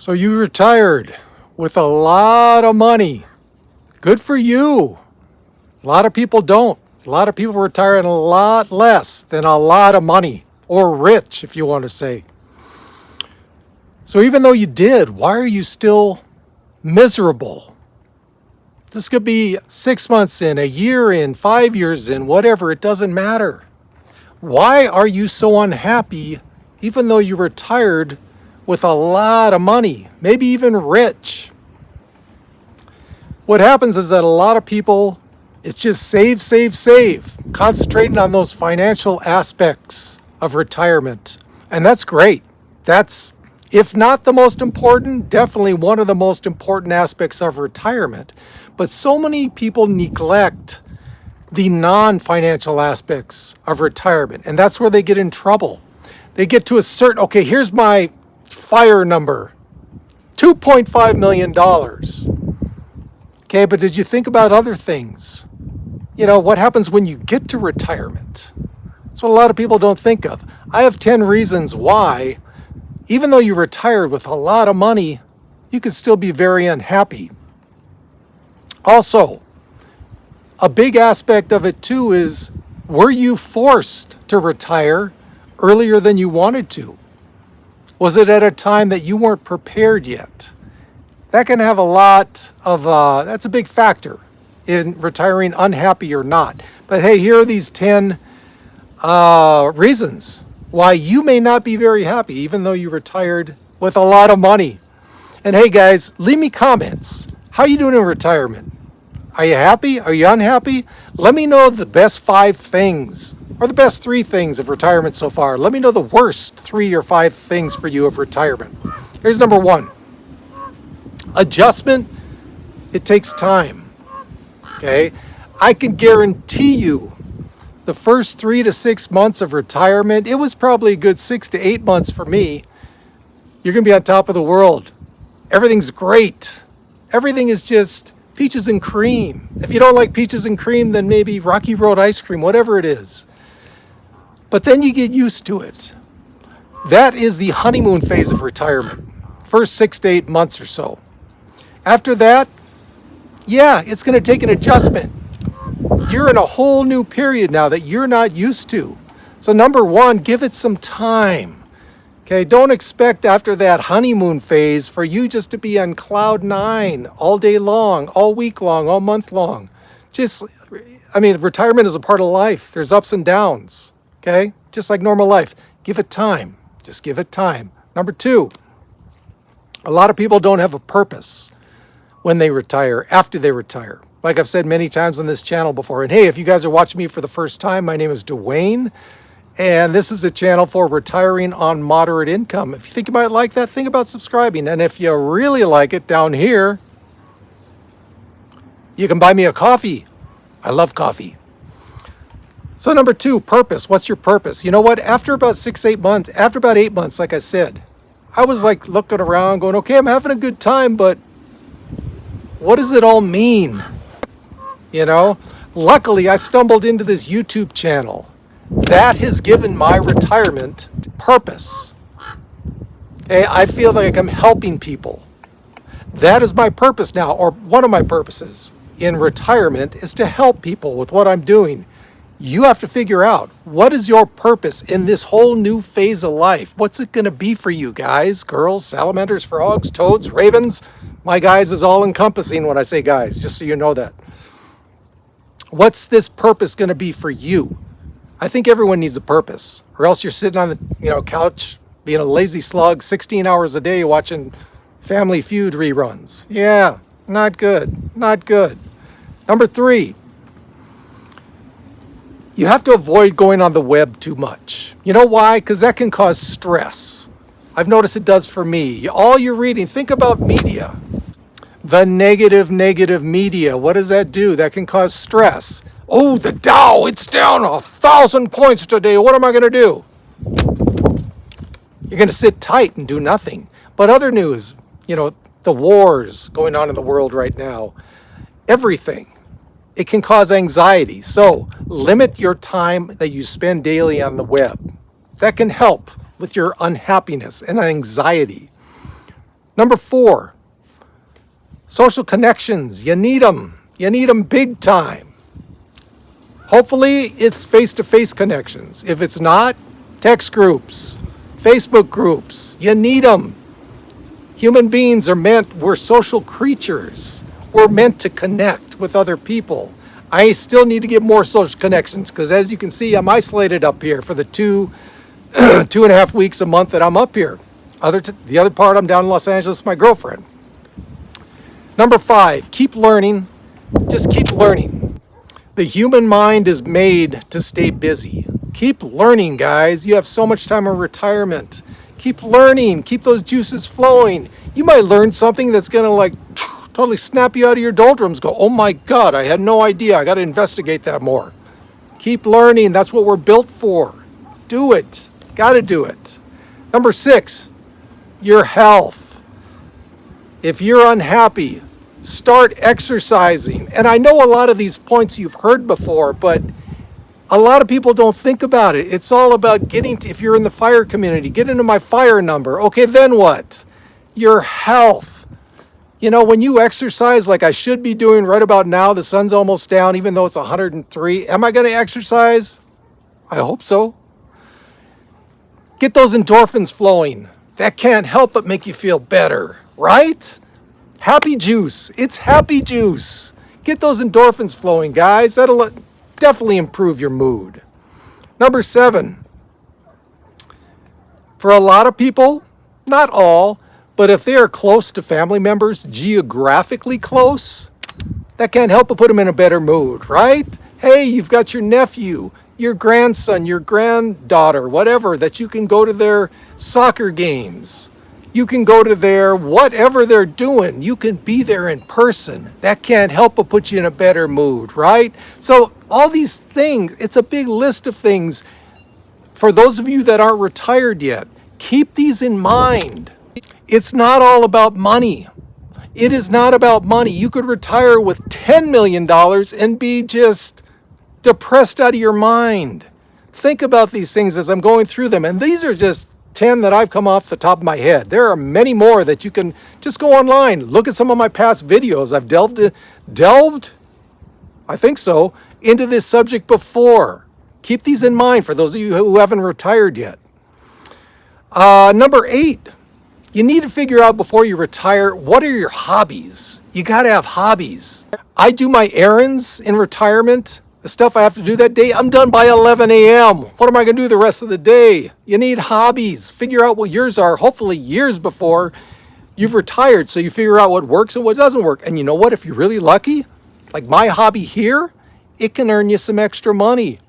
So you retired with a lot of money. Good for you. A lot of people don't. A lot of people retire in a lot less than a lot of money, or rich, if you want to say. So even though you did, why are you still miserable? This could be 6 months in, a year in, 5 years in, whatever, it doesn't matter. Why are you so unhappy even though you retired with a lot of money, maybe even rich? What happens is that a lot of people, it's just save, save, save, concentrating on those financial aspects of retirement. And that's great. That's, if not the most important, definitely one of the most important aspects of retirement. But so many people neglect the non-financial aspects of retirement, and that's where they get in trouble. They get to a certain, okay, here's my fire number, $2.5 million. Okay, but did you think about other things? You know, what happens when you get to retirement? That's what a lot of people don't think of. I have 10 reasons why, even though you retired with a lot of money, you could still be very unhappy. Also, a big aspect of it too is, were you forced to retire earlier than you wanted to? Was it at a time that you weren't prepared yet? That can have a lot of, that's a big factor in retiring unhappy or not. But hey, here are these 10 reasons why you may not be very happy, even though you retired with a lot of money. And hey guys, leave me comments. How are you doing in retirement? Are you happy? Are you unhappy? Let me know the best 5 things or the best 3 things of retirement so far. Let me know the worst 3 or 5 things for you of retirement. Here's number 1. Adjustment, it takes time. Okay? I can guarantee you the first 3 to 6 months of retirement, it was probably a good 6 to 8 months for me. You're going to be on top of the world. Everything's great. Everything is just peaches and cream. If you don't like peaches and cream, then maybe Rocky Road ice cream, whatever it is. But then you get used to it. That is the honeymoon phase of retirement. First 6 to 8 months or so. After that, yeah, it's going to take an adjustment. You're in a whole new period now that you're not used to. So number 1, give it some time. Okay, don't expect after that honeymoon phase for you just to be on cloud 9 all day long, all week long, all month long. Retirement is a part of life. There's ups and downs, okay? Just like normal life. Give it time. Just give it time. Number 2, a lot of people don't have a purpose when they retire, after they retire. Like I've said many times on this channel before. And hey, if you guys are watching me for the first time, my name is Duane. And this is a channel for retiring on moderate income. If you think you might like that, think about subscribing. And if you really like it, down here, you can buy me a coffee. I love coffee. So number 2, purpose. What's your purpose? You know what? After about 8 months, like I said, I was like looking around going, okay, I'm having a good time, but what does it all mean? You know, luckily I stumbled into this YouTube channel. That has given my retirement purpose. Okay, I feel like I'm helping people. That is my purpose now, or one of my purposes in retirement is to help people with what I'm doing. You have to figure out, what is your purpose in this whole new phase of life? What's it going to be for you guys, girls, salamanders, frogs, toads, ravens? My guys is all encompassing when I say guys, just so you know that. What's this purpose going to be for you? I think everyone needs a purpose, or else you're sitting on the couch being a lazy slug 16 hours a day watching Family Feud reruns. Yeah, not good, not good. Number 3, you have to avoid going on the web too much. You know why? Because that can cause stress. I've noticed it does for me. All you're reading, think about media. The negative media, what does that do? That can cause stress. Oh, the Dow, it's down 1,000 points today. What am I going to do? You're going to sit tight and do nothing. But other news, the wars going on in the world right now, everything, it can cause anxiety. So limit your time that you spend daily on the web. That can help with your unhappiness and anxiety. Number 4, social connections. You need them. You need them big time. Hopefully it's face-to-face connections. If it's not, text groups, Facebook groups. You need them. Human beings we're social creatures. We're meant to connect with other people. I still need to get more social connections because, as you can see, I'm isolated up here for the 2.5 weeks a month that I'm up here. The other part, I'm down in Los Angeles with my girlfriend. Number 5, keep learning. Just keep learning. The human mind is made to stay busy. Keep learning, guys. You have so much time in retirement. Keep learning. Keep those juices flowing. You might learn something that's going to totally snap you out of your doldrums. Go, oh my God, I had no idea. I got to investigate that more. Keep learning. That's what we're built for. Do it. Got to do it. Number 6, your health. If you're unhappy, start exercising. And I know a lot of these points you've heard before, but a lot of people don't think about it. It's all about if you're in the fire community, get into my fire number. Okay, then what? Your health. When you exercise like I should be doing right about now, the sun's almost down, even though it's 103. Am I going to exercise? I hope so. Get those endorphins flowing. That can't help but make you feel better, right? Happy juice. It's happy juice. Get those endorphins flowing, guys. That'll definitely improve your mood. Number 7. For a lot of people, not all, but if they are close to family members, geographically close, that can't help but put them in a better mood, right? Hey, you've got your nephew, your grandson, your granddaughter, whatever, that you can go to their soccer games. You can go to their whatever they're doing. You can be there in person. That can't help but put you in a better mood, right? So all these things, it's a big list of things. For those of you that aren't retired yet, keep these in mind. It's not all about money. It is not about money. You could retire with $10 million and be just depressed out of your mind. Think about these things as I'm going through them. And these are just 10 that I've come off the top of my head. There are many more that you can just go online. Look at some of my past videos. I've delved, I think so, into this subject before. Keep these in mind for those of you who haven't retired yet. Number 8, you need to figure out before you retire, what are your hobbies? You got to have hobbies. I do my errands in retirement. The stuff I have to do that day, I'm done by 11 a.m. What am I going to do the rest of the day? You need hobbies. Figure out what yours are, hopefully years before you've retired, so you figure out what works and what doesn't work. And you know what? If you're really lucky, like my hobby here, it can earn you some extra money.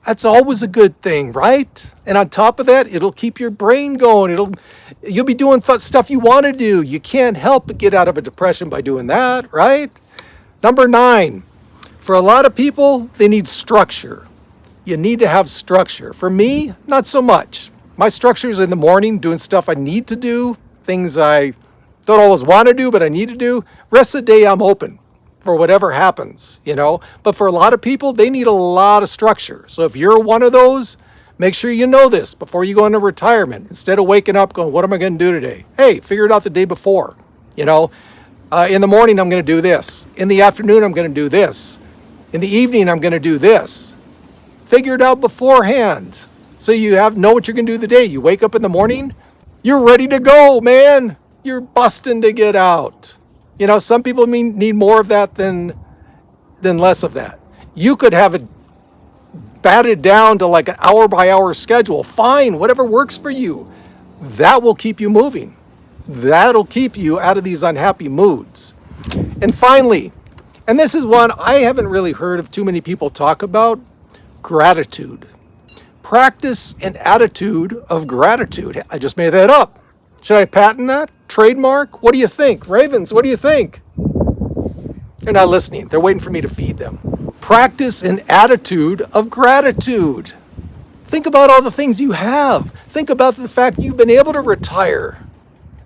That's always a good thing, right? And on top of that, it'll keep your brain going. You'll be doing stuff you want to do. You can't help but get out of a depression by doing that, right? Number 9. For a lot of people, they need structure. You need to have structure. For me, not so much. My structure is in the morning, doing stuff I need to do, things I don't always want to do, but I need to do. Rest of the day, I'm open for whatever happens, But for a lot of people, they need a lot of structure. So if you're one of those, make sure you know this before you go into retirement. Instead of waking up going, what am I going to do today? Hey, figure it out the day before, In the morning, I'm going to do this. In the afternoon, I'm going to do this. In the evening, I'm going to do this. Figure it out beforehand so you know what you're going to do the day. You wake up in the morning, you're ready to go, man. You're busting to get out. Some people need more of that than less of that. You could have it batted down to like an hour-by-hour schedule. Fine, whatever works for you. That will keep you moving. That'll keep you out of these unhappy moods. And finally, and this is one I haven't really heard of too many people talk about, gratitude. Practice an attitude of gratitude. I just made that up. Should I patent that? Trademark? What do you think? Ravens, what do you think? They're not listening. They're waiting for me to feed them. Practice an attitude of gratitude. Think about all the things you have. Think about the fact you've been able to retire.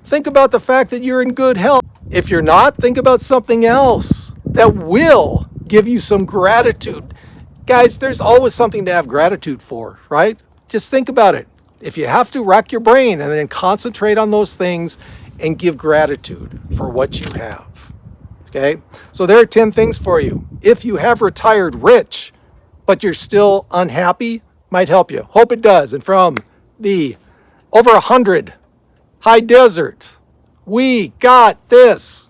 Think about the fact that you're in good health. If you're not, think about something else that will give you some gratitude. Guys, there's always something to have gratitude for, right? Just think about it. If you have to, rack your brain and then concentrate on those things. and give gratitude for what you have. Okay? So there are 10 things for you. If you have retired rich, but you're still unhappy, might help you. Hope it does. And from the over 100 high desert, we got this.